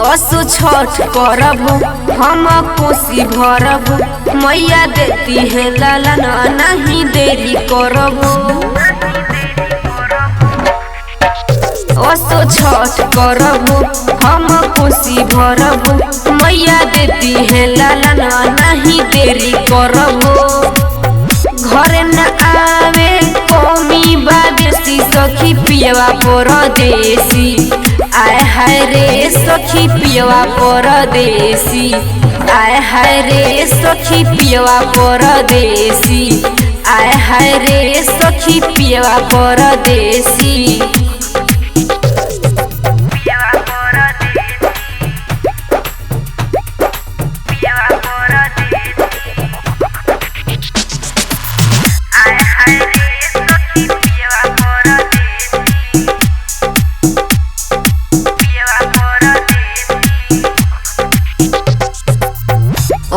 असो छठ करबो हम कोसी भरबो मैया देती है लालन नहीं देरी करबो। असो छठ करबो हम कोसी भरबो मैया देती है लालन नहीं देरी करबो। घर न आवे कमी बादेसी सखी पियवा परदेसी आय हाय रे सखी पियवा परदेसी आय हाय रे सखी पियवा परदेसी आय हाय रे सखी पियवा परदेसी।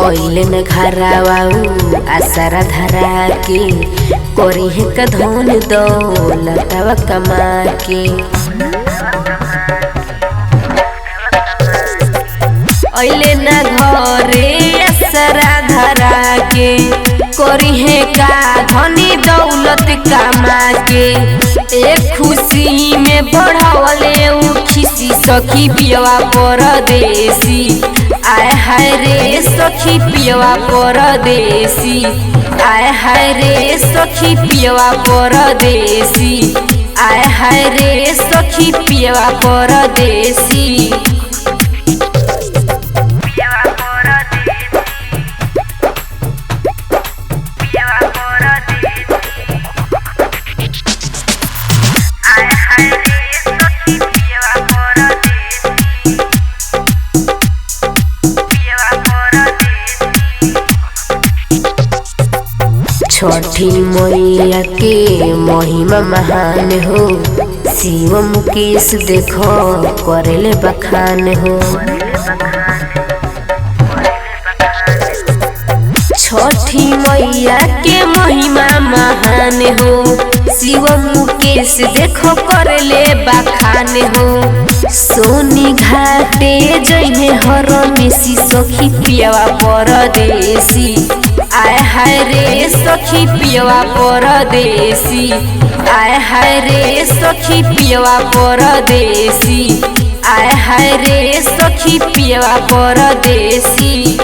ओइलन घरवाऊ आसरा धरा के कोरी है कधोन दौलतवा कमा के। ओइलन घरे आसरा धरा के कोरी है का धनी दौलत कमा के। एक खुशी में बढ़ावले उ खिसी सखी पियवा परदेसी आय हाय रे सखी पियवा परदेसी आय हाय रे सखी पियवा परदेसी आय हाय रे सखी पियवा परदेसी। छठी मैया के महिमा महान हो शिव मुकेश देखो करेले बखान हो। छठी मैया के महिमा महान हो शिव मुकेश देखो करेले बखान हो। सोनी घाटे जइने हर मेसी सखी पियवा परदेसी आय हाय रे सखी पियवा परदेसी आय हाय रे सखी पियवा परदेसी आय हाय रे सखी पियवा परदेसी।